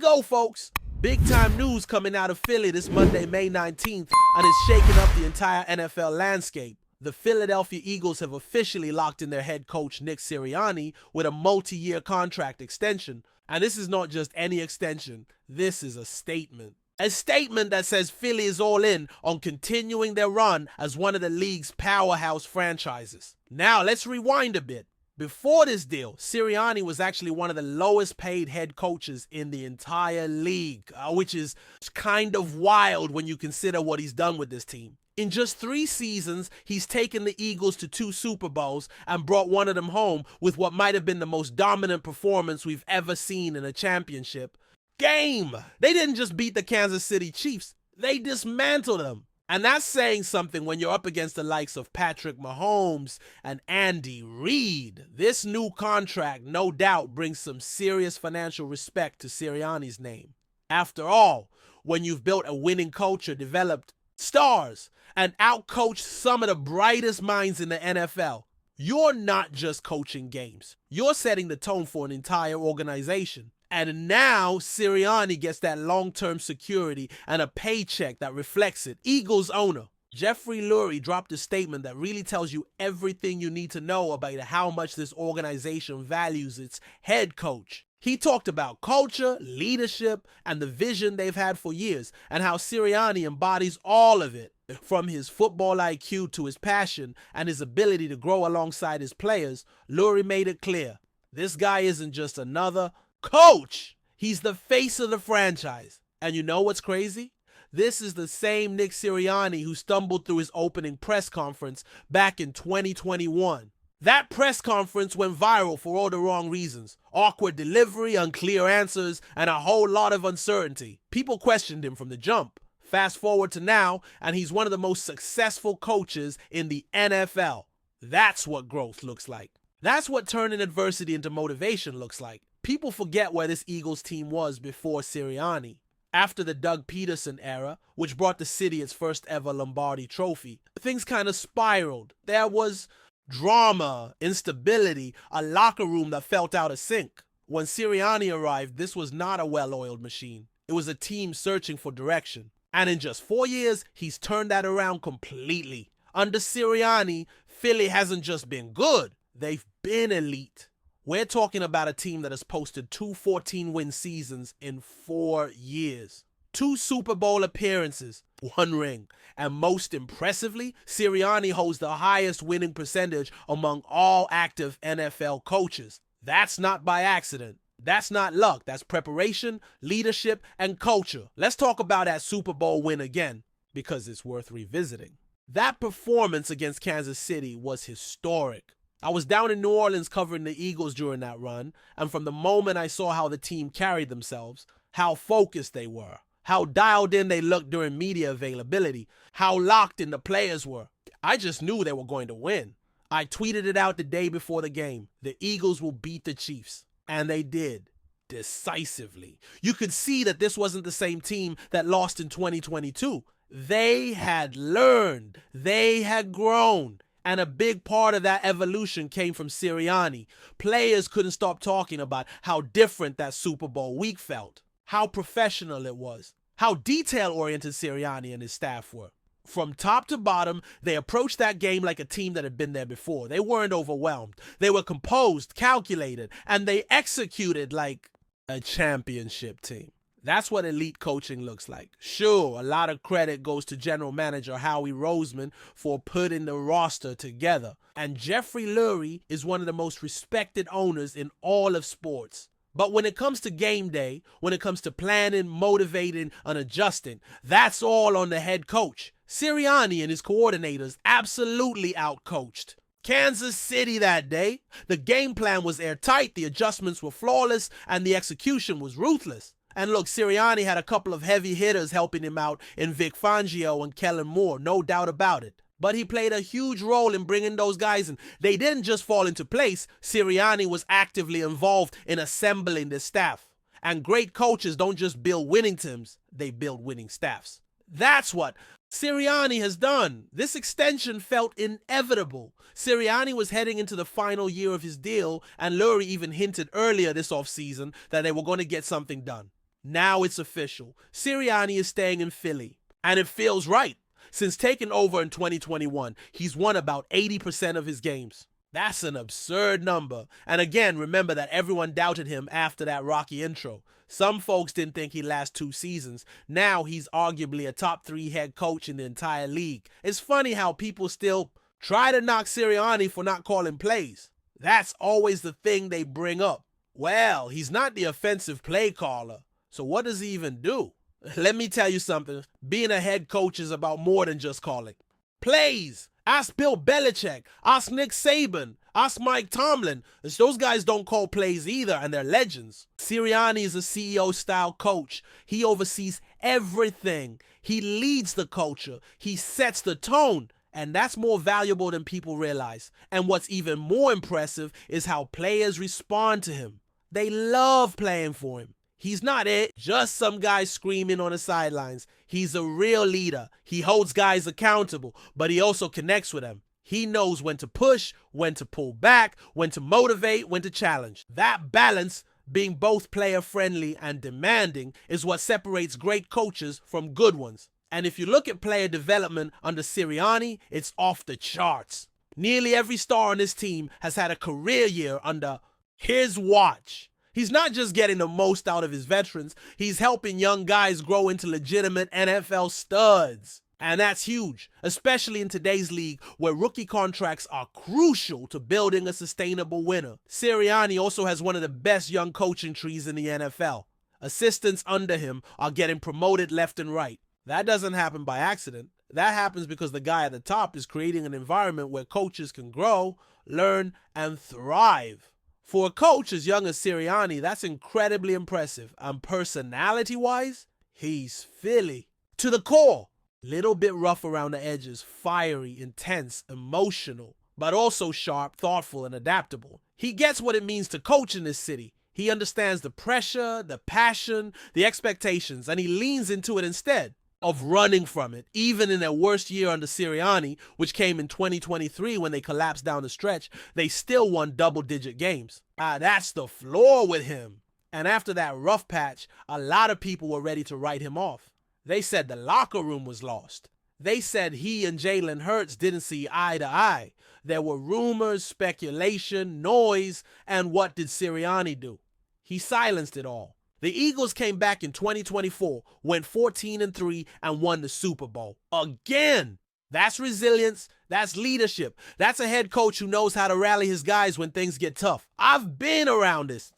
go, folks. Big time news coming out of Philly this Monday, May 19th, and it's shaking up the entire NFL landscape. The Philadelphia Eagles have officially locked in their head coach, Nick Sirianni, with a multi-year contract extension. And this is not just any extension. This is a statement. A statement that says Philly is all in on continuing their run as one of the league's powerhouse franchises. Now, let's rewind a bit. Before this deal, Sirianni was actually one of the lowest paid head coaches in the entire league, which is kind of wild when you consider what he's done with this team. In just 3 seasons, he's taken the Eagles to 2 Super Bowls and brought one of them home with what might have been the most dominant performance we've ever seen in a championship game. They didn't just beat the Kansas City Chiefs, they dismantled them. And that's saying something when you're up against the likes of Patrick Mahomes and Andy Reid. This new contract, no doubt, brings some serious financial respect to Sirianni's name. After all, when you've built a winning culture, developed stars, and outcoached some of the brightest minds in the NFL, you're not just coaching games. You're setting the tone for an entire organization. And now Sirianni gets that long-term security and a paycheck that reflects it. Eagles owner Jeffrey Lurie dropped a statement that really tells you everything you need to know about how much this organization values its head coach. He talked about culture, leadership, and the vision they've had for years, and how Sirianni embodies all of it. From his football IQ to his passion and his ability to grow alongside his players, Lurie made it clear, this guy isn't just another coach. He's the face of the franchise. And you know what's crazy? This is the same Nick Sirianni who stumbled through his opening press conference back in 2021. That press conference went viral for all the wrong reasons. Awkward delivery, unclear answers, and a whole lot of uncertainty. People questioned him from the jump. Fast forward to now, and he's one of the most successful coaches in the NFL. That's what growth looks like. That's what turning adversity into motivation looks like. People forget where this Eagles team was before Sirianni. After the Doug Peterson era, which brought the city its first ever Lombardi trophy, things kind of spiraled. There was drama, instability, a locker room that felt out of sync. When Sirianni arrived, this was not a well-oiled machine. It was a team searching for direction. And in just 4 years, he's turned that around completely. Under Sirianni, Philly hasn't just been good, they've been elite. We're talking about a team that has posted 2 14-win seasons in 4 years. 2 Super Bowl appearances, 1 ring. And most impressively, Sirianni holds the highest winning percentage among all active NFL coaches. That's not by accident. That's not luck. That's preparation, leadership, and culture. Let's talk about that Super Bowl win again, because it's worth revisiting. That performance against Kansas City was historic. I was down in New Orleans covering the Eagles during that run, and from the moment I saw how the team carried themselves, how focused they were, how dialed in they looked during media availability, how locked in the players were, I just knew they were going to win. I tweeted it out the day before the game. The Eagles will beat the Chiefs. And they did, decisively. You could see that this wasn't the same team that lost in 2022. They had learned. They had grown. And a big part of that evolution came from Sirianni. Players couldn't stop talking about how different that Super Bowl week felt, how professional it was, how detail-oriented Sirianni and his staff were. From top to bottom, they approached that game like a team that had been there before. They weren't overwhelmed. They were composed, calculated, and they executed like a championship team. That's what elite coaching looks like. Sure, a lot of credit goes to general manager Howie Roseman for putting the roster together. And Jeffrey Lurie is one of the most respected owners in all of sports. But when it comes to game day, when it comes to planning, motivating, and adjusting, that's all on the head coach. Sirianni and his coordinators absolutely outcoached Kansas City that day. The game plan was airtight, the adjustments were flawless, and the execution was ruthless. And look, Sirianni had a couple of heavy hitters helping him out in Vic Fangio and Kellen Moore, no doubt about it. But he played a huge role in bringing those guys in. They didn't just fall into place. Sirianni was actively involved in assembling the staff. And great coaches don't just build winning teams, they build winning staffs. That's what Sirianni has done. This extension felt inevitable. Sirianni was heading into the final year of his deal, and Lurie even hinted earlier this offseason that they were going to get something done. Now it's official. Sirianni is staying in Philly. And it feels right. Since taking over in 2021, he's won about 80% of his games. That's an absurd number. And again, remember that everyone doubted him after that rocky intro. Some folks didn't think he'd last 2 seasons. Now he's arguably a top 3 head coach in the entire league. It's funny how people still try to knock Sirianni for not calling plays. That's always the thing they bring up. Well, he's not the offensive play caller. So what does he even do? Let me tell you something. Being a head coach is about more than just calling plays. Ask Bill Belichick. Ask Nick Saban. Ask Mike Tomlin. Those guys don't call plays either, and they're legends. Sirianni is a CEO-style coach. He oversees everything. He leads the culture. He sets the tone. And that's more valuable than people realize. And what's even more impressive is how players respond to him. They love playing for him. He's not just some guy screaming on the sidelines. He's a real leader. He holds guys accountable, but he also connects with them. He knows when to push, when to pull back, when to motivate, when to challenge. That balance, being both player-friendly and demanding, is what separates great coaches from good ones. And if you look at player development under Sirianni, it's off the charts. Nearly every star on this team has had a career year under his watch. He's not just getting the most out of his veterans, he's helping young guys grow into legitimate NFL studs. And that's huge, especially in today's league where rookie contracts are crucial to building a sustainable winner. Sirianni also has one of the best young coaching trees in the NFL. Assistants under him are getting promoted left and right. That doesn't happen by accident. That happens because the guy at the top is creating an environment where coaches can grow, learn, and thrive. For a coach as young as Sirianni, that's incredibly impressive. And personality-wise, he's Philly to the core. Little bit rough around the edges, fiery, intense, emotional, but also sharp, thoughtful, and adaptable. He gets what it means to coach in this city. He understands the pressure, the passion, the expectations, and he leans into it instead of running from it. Even in their worst year under Sirianni, which came in 2023 when they collapsed down the stretch, they still won double-digit games. That's the floor with him. And after that rough patch, a lot of people were ready to write him off. They said the locker room was lost. They said he and Jalen Hurts didn't see eye to eye. There were rumors, speculation, noise, and what did Sirianni do? He silenced it all. The Eagles came back in 2024, went 14-3, and won the Super Bowl. Again! That's resilience. That's leadership. That's a head coach who knows how to rally his guys when things get tough. I've been around this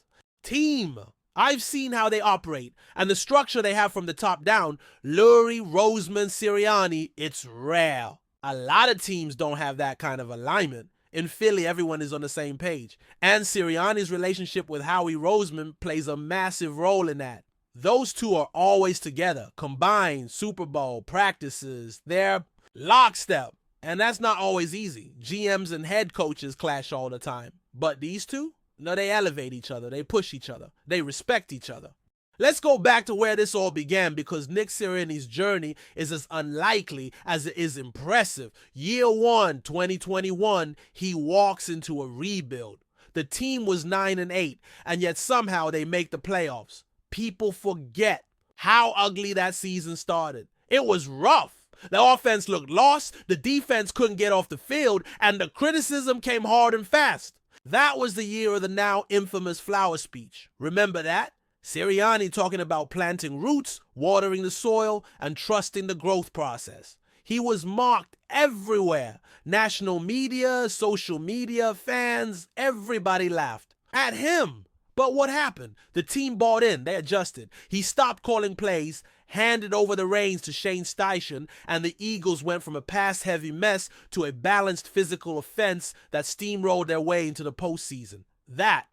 team. I've seen how they operate, and the structure they have from the top down. Lurie, Roseman, Sirianni, it's rare. A lot of teams don't have that kind of alignment. In Philly, everyone is on the same page. And Sirianni's relationship with Howie Roseman plays a massive role in that. Those two are always together, combined, Super Bowl, practices, they're lockstep. And that's not always easy. GMs and head coaches clash all the time. But these two? No, they elevate each other, they push each other, they respect each other. Let's go back to where this all began because Nick Sirianni's journey is as unlikely as it is impressive. Year 1, 2021, he walks into a rebuild. The team was 9-8, and yet somehow they make the playoffs. People forget how ugly that season started. It was rough. The offense looked lost, the defense couldn't get off the field, and the criticism came hard and fast. That was the year of the now infamous flower speech. Remember that? Sirianni talking about planting roots, watering the soil, and trusting the growth process. He was mocked everywhere. National media, social media, fans, everybody laughed at him. But what happened? The team bought in. They adjusted. He stopped calling plays, handed over the reins to Shane Steichen, and the Eagles went from a pass-heavy mess to a balanced physical offense that steamrolled their way into the postseason. That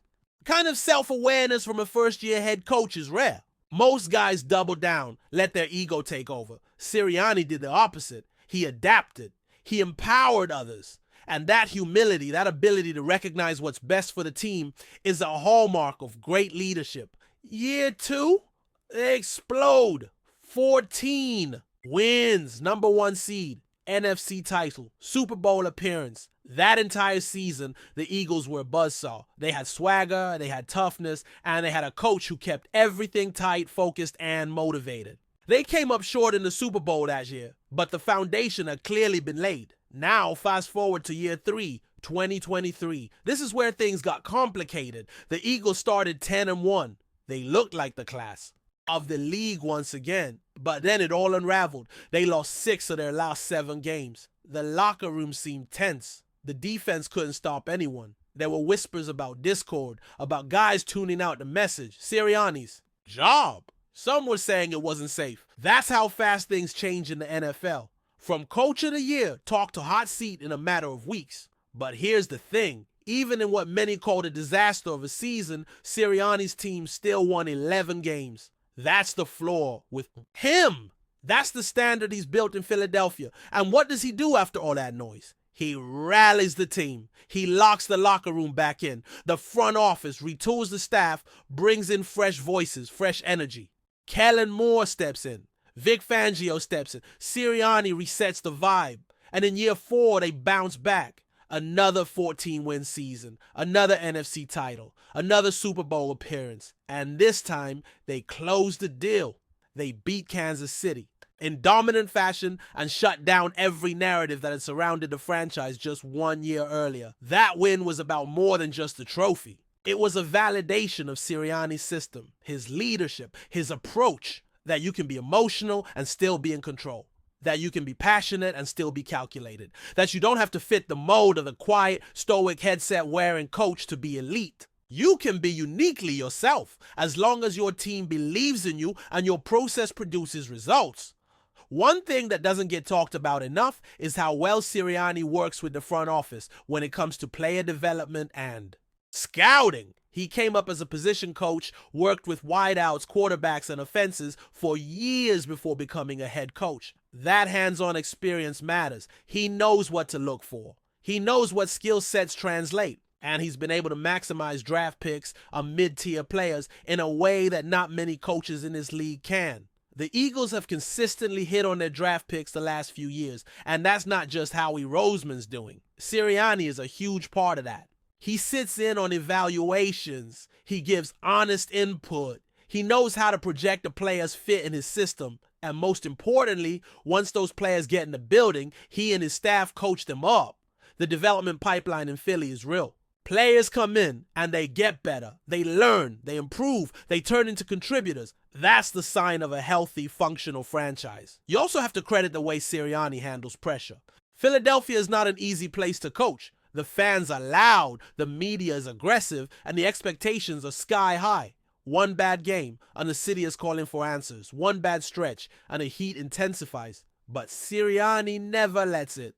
kind of self-awareness from a first-year head coach is rare. Most guys double down, let their ego take over. Sirianni did the opposite. He adapted. He empowered others. And that humility, that ability to recognize what's best for the team is a hallmark of great leadership. Year 2, they explode. 14 wins, number 1 seed, NFC title, Super Bowl appearance, That entire season, the Eagles were a buzzsaw. They had swagger, they had toughness, and they had a coach who kept everything tight, focused, and motivated. They came up short in the Super Bowl that year, but the foundation had clearly been laid. Now, fast forward to year 3, 2023. This is where things got complicated. The Eagles started 10-1. They looked like the class of the league once again, but then it all unraveled. They lost 6 of their last 7 games. The locker room seemed tense. The defense couldn't stop anyone. There were whispers about discord, about guys tuning out the message. Sirianni's job. Some were saying it wasn't safe. That's how fast things change in the NFL. From coach of the year, talk to hot seat in a matter of weeks. But here's the thing. Even in what many called a disaster of a season, Sirianni's team still won 11 games. That's the floor with him. That's the standard he's built in Philadelphia. And what does he do after all that noise? He rallies the team. He locks the locker room back in. The front office retools the staff, brings in fresh voices, fresh energy. Kellen Moore steps in. Vic Fangio steps in. Sirianni resets the vibe. And in year 4, they bounce back. Another 14-win season. Another NFC title. Another Super Bowl appearance. And this time, they close the deal. They beat Kansas City in dominant fashion and shut down every narrative that had surrounded the franchise just 1 year earlier. That win was about more than just a trophy. It was a validation of Sirianni's system, his leadership, his approach, that you can be emotional and still be in control, that you can be passionate and still be calculated, that you don't have to fit the mold of the quiet, stoic, headset-wearing coach to be elite. You can be uniquely yourself as long as your team believes in you and your process produces results. One thing that doesn't get talked about enough is how well Sirianni works with the front office when it comes to player development and scouting. He came up as a position coach, worked with wideouts, quarterbacks, and offenses for years before becoming a head coach. That hands-on experience matters. He knows what to look for. He knows what skill sets translate. And he's been able to maximize draft picks on mid-tier players in a way that not many coaches in this league can. The Eagles have consistently hit on their draft picks the last few years, and that's not just Howie Roseman's doing. Sirianni is a huge part of that. He sits in on evaluations. He gives honest input. He knows how to project a player's fit in his system. And most importantly, once those players get in the building, he and his staff coach them up. The development pipeline in Philly is real. Players come in and they get better. They learn, they improve, they turn into contributors. That's the sign of a healthy, functional franchise. You also have to credit the way Sirianni handles pressure. Philadelphia is not an easy place to coach. The fans are loud, the media is aggressive, and the expectations are sky high. One bad game, and the city is calling for answers. One bad stretch, and the heat intensifies. But Sirianni never lets it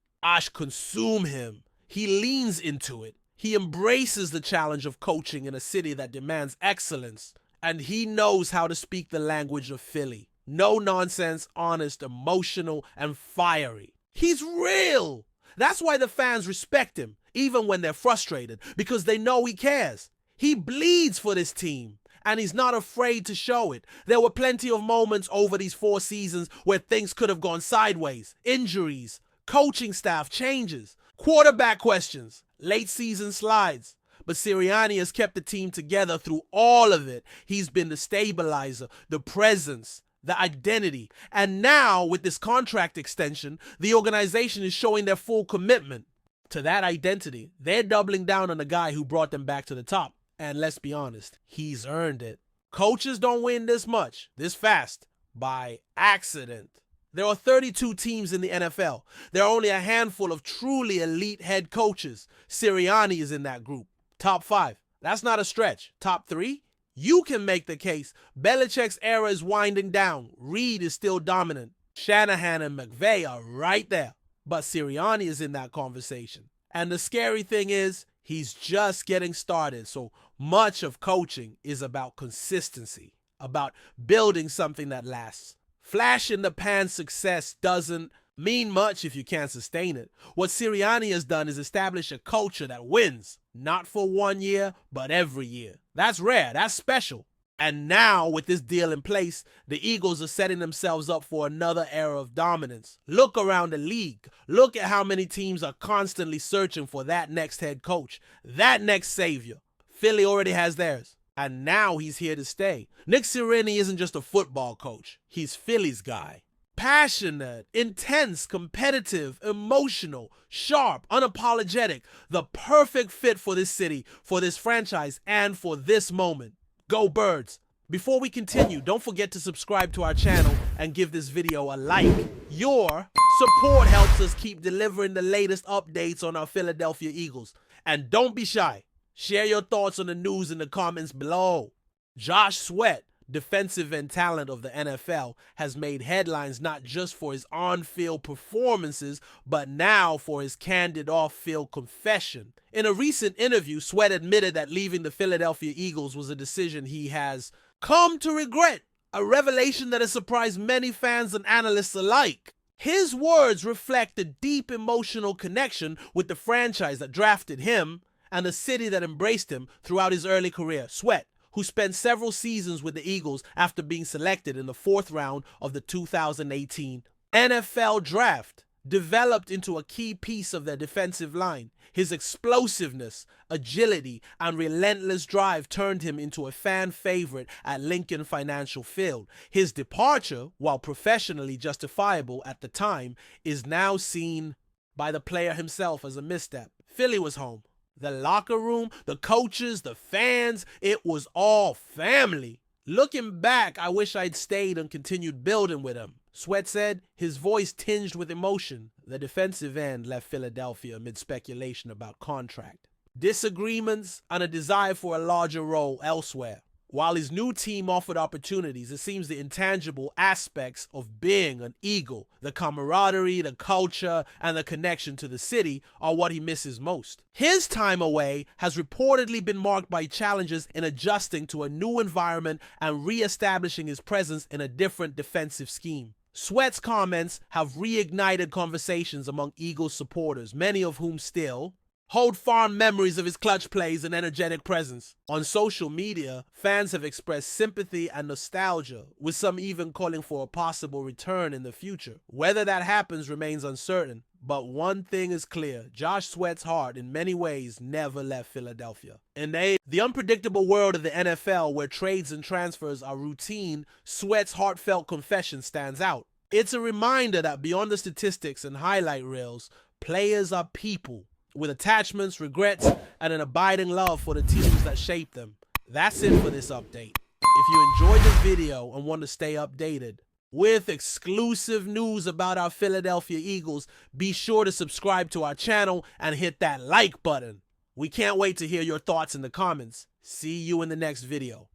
consume him. He leans into it. He embraces the challenge of coaching in a city that demands excellence. And he knows how to speak the language of Philly. No nonsense, honest, emotional, and fiery. He's real. That's why the fans respect him, even when they're frustrated, because they know he cares. He bleeds for this team, and he's not afraid to show it. There were plenty of moments over these 4 seasons where things could have gone sideways. Injuries, coaching staff changes, quarterback questions, late season slides. But Sirianni has kept the team together through all of it. He's been the stabilizer, the presence, the identity. And now, with this contract extension, the organization is showing their full commitment to that identity. They're doubling down on the guy who brought them back to the top. And let's be honest, he's earned it. Coaches don't win this much, this fast, by accident. There are 32 teams in the NFL. There are only a handful of truly elite head coaches. Sirianni is in that group. Top 5. That's not a stretch. Top 3? You can make the case. Belichick's era is winding down. Reed is still dominant. Shanahan and McVay are right there. But Sirianni is in that conversation. And the scary thing is, he's just getting started. So much of coaching is about consistency, about building something that lasts. Flash in the pan success doesn't mean much if you can't sustain it. What Sirianni has done is establish a culture that wins, not for 1 year, but every year. That's rare, that's special. And now, with this deal in place, the Eagles are setting themselves up for another era of dominance. Look around the league. Look at how many teams are constantly searching for that next head coach, that next savior. Philly already has theirs, and now he's here to stay. Nick Sirianni isn't just a football coach. He's Philly's guy. Passionate, intense, competitive, emotional, sharp, unapologetic. The perfect fit for this city, for this franchise, and for this moment. Go Birds! Before we continue, don't forget to subscribe to our channel and give this video a like. Your support helps us keep delivering the latest updates on our Philadelphia Eagles. And don't be shy. Share your thoughts on the news in the comments below. Josh Sweat, defensive end talent of the NFL, has made headlines not just for his on-field performances, but now for his candid off-field confession. In a recent interview, Sweat admitted that leaving the Philadelphia Eagles was a decision he has come to regret, a revelation that has surprised many fans and analysts alike. His words reflect a deep emotional connection with the franchise that drafted him and the city that embraced him throughout his early career. Sweat, who spent several seasons with the Eagles after being selected in the 4th round of the 2018 NFL Draft, developed into a key piece of their defensive line. His explosiveness, agility, and relentless drive turned him into a fan favorite at Lincoln Financial Field. His departure, while professionally justifiable at the time, is now seen by the player himself as a misstep. Philly was home. The locker room, the coaches, the fans, it was all family. Looking back, I wish I'd stayed and continued building with him, Sweat said, his voice tinged with emotion. The defensive end left Philadelphia amid speculation about contract, disagreements, and a desire for a larger role elsewhere. While his new team offered opportunities, it seems the intangible aspects of being an Eagle, the camaraderie, the culture, and the connection to the city are what he misses most. His time away has reportedly been marked by challenges in adjusting to a new environment and re-establishing his presence in a different defensive scheme. Sweat's comments have reignited conversations among Eagles supporters, many of whom still hold fond memories of his clutch plays and energetic presence. On social media, fans have expressed sympathy and nostalgia, with some even calling for a possible return in the future. Whether that happens remains uncertain, but one thing is clear: Josh Sweat's heart in many ways never left Philadelphia. In the unpredictable world of the NFL, where trades and transfers are routine, Sweat's heartfelt confession stands out. It's a reminder that beyond the statistics and highlight reels, players are people with attachments, regrets, and an abiding love for the teams that shape them. That's it for this update. If you enjoyed this video and want to stay updated with exclusive news about our Philadelphia Eagles, be sure to subscribe to our channel and hit that like button. We can't wait to hear your thoughts in the comments. See you in the next video.